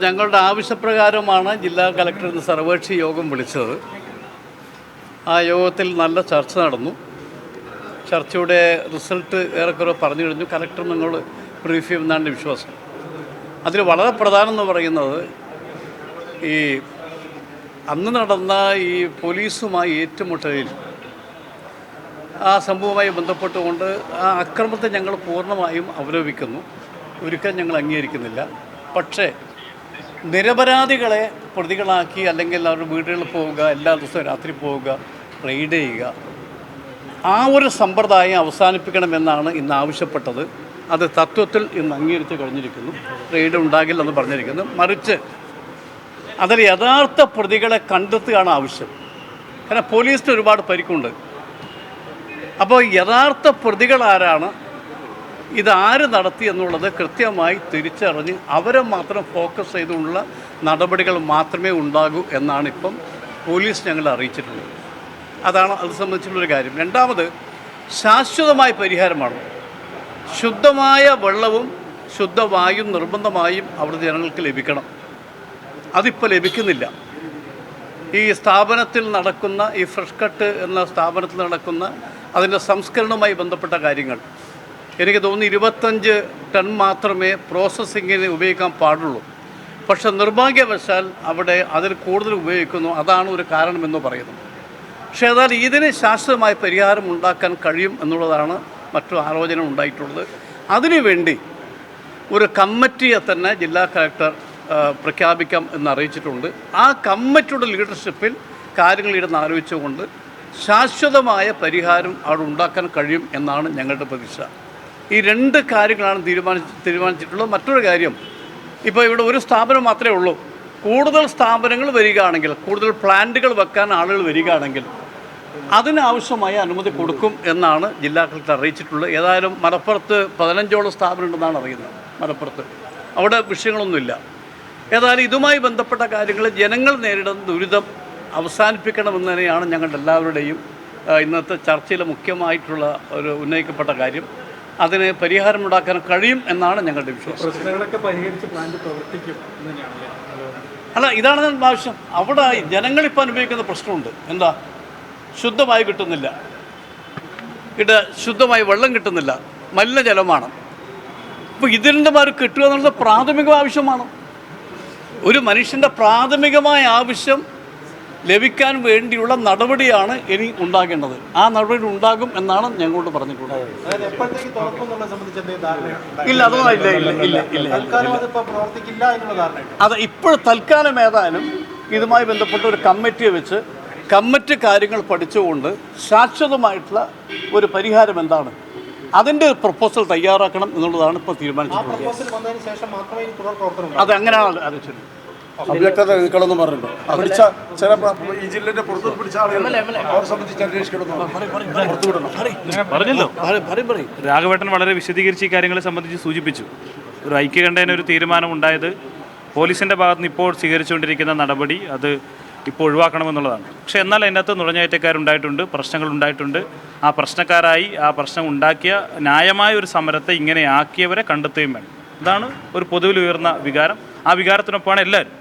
ഞങ്ങളുടെ ആവശ്യപ്രകാരമാണ് ജില്ലാ കളക്ടർ ഇന്ന് സർവകക്ഷി യോഗം വിളിച്ചത്. ആ യോഗത്തിൽ നല്ല ചർച്ച നടന്നു. ചർച്ചയുടെ റിസൾട്ട് ഏറെക്കുറെ പറഞ്ഞു കഴിഞ്ഞു. കളക്ടർ നിങ്ങൾ ബ്രീഫ് ചെയ്യുമെന്നാണ് വിശ്വാസം. അതിൽ വളരെ പ്രധാനം എന്ന് പറയുന്നത് ഈ അന്ന് നടന്ന ഈ പോലീസുമായി ഏറ്റുമുട്ടലിൽ ആ സംഭവവുമായി ബന്ധപ്പെട്ടുകൊണ്ട് ആ അക്രമത്തെ ഞങ്ങൾ പൂർണ്ണമായും അപലപിക്കുന്നു. ഒരിക്കലും ഞങ്ങൾ അംഗീകരിക്കുന്നില്ല. പക്ഷേ നിരപരാധികളെ പ്രതികളാക്കി അല്ലെങ്കിൽ അവരുടെ വീടുകളിൽ പോവുക, എല്ലാ ദിവസവും രാത്രി പോവുക, റെയ്ഡ് ചെയ്യുക, ആ ഒരു സമ്പ്രദായം അവസാനിപ്പിക്കണമെന്നാണ് ഇന്ന് ആവശ്യപ്പെട്ടത്. അത് തത്വത്തിൽ ഇന്ന് അംഗീകരിച്ച് കഴിഞ്ഞിരിക്കുന്നു. റെയ്ഡ് ഉണ്ടാകില്ലെന്ന് പറഞ്ഞിരിക്കുന്നു. മറിച്ച് അതിൽ യഥാർത്ഥ പ്രതികളെ കണ്ടെത്തുകയാണ് ആവശ്യം. കാരണം പോലീസിന് ഒരുപാട് പരിക്കുണ്ട്. അപ്പോൾ യഥാർത്ഥ പ്രതികൾ ആരാണ്, ഇതാര് നടത്തി എന്നുള്ളത് കൃത്യമായി തിരിച്ചറിഞ്ഞ് അവരെ മാത്രം ഫോക്കസ് ചെയ്തുള്ള നടപടികൾ മാത്രമേ ഉണ്ടാകൂ എന്നാണ് ഇപ്പം പോലീസ് ഞങ്ങളെ അറിയിച്ചിട്ടുള്ളത്. അതാണ് അത് സംബന്ധിച്ചുള്ളൊരു കാര്യം. രണ്ടാമത് ശാശ്വതമായ പരിഹാരമാണ്. ശുദ്ധമായ വെള്ളവും ശുദ്ധവായും നിർബന്ധമായും അവിടെ ജനങ്ങൾക്ക് ലഭിക്കണം. അതിപ്പോൾ ലഭിക്കുന്നില്ല. ഈ സ്ഥാപനത്തിൽ നടക്കുന്ന ഈ ഫ്രഷ് കട്ട് എന്ന സ്ഥാപനത്തിൽ നടക്കുന്ന അതിൻ്റെ സംസ്കരണവുമായി ബന്ധപ്പെട്ട കാര്യങ്ങൾ എനിക്ക് തോന്നുന്നു 25 ടൺ മാത്രമേ പ്രോസസ്സിങ്ങിന് ഉപയോഗിക്കാൻ പാടുള്ളൂ. പക്ഷെ നിർഭാഗ്യവശാൽ അവിടെ അതിൽ കൂടുതൽ ഉപയോഗിക്കുന്നു. അതാണ് ഒരു കാരണമെന്ന് പറയുന്നു. പക്ഷേ എന്നാൽ ഇതിന് ശാശ്വതമായ പരിഹാരം ഉണ്ടാക്കാൻ കഴിയും എന്നുള്ളതാണ് മറ്റു ആലോചന ഉണ്ടായിട്ടുള്ളത്. അതിനുവേണ്ടി ഒരു കമ്മിറ്റിയെ തന്നെ ജില്ലാ കളക്ടർ പ്രഖ്യാപിക്കാം എന്നറിയിച്ചിട്ടുണ്ട്. ആ കമ്മിറ്റിയുടെ ലീഡർഷിപ്പിൽ കാര്യങ്ങൾ ഇരുന്ന് ആലോചിച്ചുകൊണ്ട് ശാശ്വതമായ പരിഹാരം അവിടെ ഉണ്ടാക്കാൻ കഴിയും എന്നാണ് ഞങ്ങളുടെ പ്രതീക്ഷ. ഈ രണ്ട് കാര്യങ്ങളാണ് തീരുമാനിച്ചിട്ടുള്ളത്. മറ്റൊരു കാര്യം, ഇപ്പോൾ ഇവിടെ ഒരു സ്ഥാപനം മാത്രമേ ഉള്ളൂ. കൂടുതൽ സ്ഥാപനങ്ങൾ വരികയാണെങ്കിൽ, കൂടുതൽ പ്ലാന്റുകൾ വെക്കാൻ ആളുകൾ വരികയാണെങ്കിൽ അതിനാവശ്യമായ അനുമതി കൊടുക്കും എന്നാണ് ജില്ലാ കളക്ടർ അറിയിച്ചിട്ടുള്ളത്. ഏതായാലും മലപ്പുറത്ത് 15ഓളം സ്ഥാപനം ഉണ്ടെന്നാണ് അറിയുന്നത്. മലപ്പുറത്ത് അവിടെ വിഷയങ്ങളൊന്നുമില്ല. ഏതായാലും ഇതുമായി ബന്ധപ്പെട്ട കാര്യങ്ങൾ ജനങ്ങൾ നേരിടുന്ന ദുരിതം അവസാനിപ്പിക്കണമെന്ന് തന്നെയാണ് ഞങ്ങളുടെ എല്ലാവരുടെയും ഇന്നത്തെ ചർച്ചയിൽ മുഖ്യമായിട്ടുള്ള ഒരു ഉന്നയിക്കപ്പെട്ട കാര്യം. അതിന് പരിഹാരമുണ്ടാക്കാൻ കഴിയും എന്നാണ് ഞങ്ങളുടെ വിശ്വാസം. അല്ല, ഇതാണ് ഞങ്ങളുടെ ആവശ്യം. അവിടെ ജനങ്ങളിപ്പോൾ അനുഭവിക്കുന്ന പ്രശ്നമുണ്ട്. എന്താ, ശുദ്ധമായി കിട്ടുന്നില്ല, ശുദ്ധമായി വെള്ളം കിട്ടുന്നില്ല, മലിനജലമാണ്. ഇപ്പോൾ ഇതിൻ്റെ മാർ കിട്ടുക എന്നുള്ളത് പ്രാഥമിക ആവശ്യമാണ്. ഒരു മനുഷ്യൻ്റെ പ്രാഥമികമായ ആവശ്യം ലഭിക്കാൻ വേണ്ടിയുള്ള നടപടിയാണ് ഇനി ഉണ്ടാകേണ്ടത്. ആ നടപടി ഉണ്ടാകും എന്നാണ് ഞങ്ങളോട് പറഞ്ഞിട്ടുള്ളത്. ഇല്ല, അതൊന്നും ഇല്ല. അത് ഇപ്പോൾ തൽക്കാലം ഏതായാലും ഇതുമായി ബന്ധപ്പെട്ട ഒരു കമ്മിറ്റിയെ വെച്ച് കമ്മിറ്റി കാര്യങ്ങൾ പഠിച്ചുകൊണ്ട് ശാശ്വതമായിട്ടുള്ള ഒരു പരിഹാരം എന്താണ് അതിൻ്റെ പ്രപ്പോസൽ തയ്യാറാക്കണം എന്നുള്ളതാണ് ഇപ്പോൾ തീരുമാനിച്ചിട്ടുള്ളത്. അത് അങ്ങനെയാണ് ആലോചിച്ചത്. അവ്യക്തത നീക്കണമെന്ന് പറഞ്ഞിട്ടുണ്ട്. പിടിച്ച ചില ഈ ജില്ലയുടെ പുറത്ത് പിടിച്ച ആളുകളെ അവരെ സംബന്ധിച്ച് പറഞ്ഞല്ലോ. രാഘവേട്ടൻ വളരെ വിശദീകരിച്ച് ഈ കാര്യങ്ങളെ സംബന്ധിച്ച് സൂചിപ്പിച്ചു. ഒരു ഐക്യകണ്ഠേന ഒരു തീരുമാനം ഉണ്ടായത് പോലീസിൻ്റെ ഭാഗത്ത് നിന്ന് ഇപ്പോൾ സ്വീകരിച്ചുകൊണ്ടിരിക്കുന്ന നടപടി അത് ഇപ്പോൾ ഒഴിവാക്കണമെന്നുള്ളതാണ്. പക്ഷേ എന്നാൽ അതിനകത്ത് നുഴഞ്ഞുകയറ്റക്കാരുണ്ടായിട്ടുണ്ട്, പ്രശ്നങ്ങളുണ്ടായിട്ടുണ്ട്. ആ പ്രശ്നക്കാരായി ആ പ്രശ്നം ഉണ്ടാക്കിയ ന്യായമായ ഒരു സമരത്തെ ഇങ്ങനെ ആക്കിയവരെ കണ്ടെത്തുകയും വേണം. ഇതാണ് ഒരു പൊതുവിൽ ഉയർന്ന വികാരം. ആ വികാരത്തിനൊപ്പമാണ് എല്ലാവരും.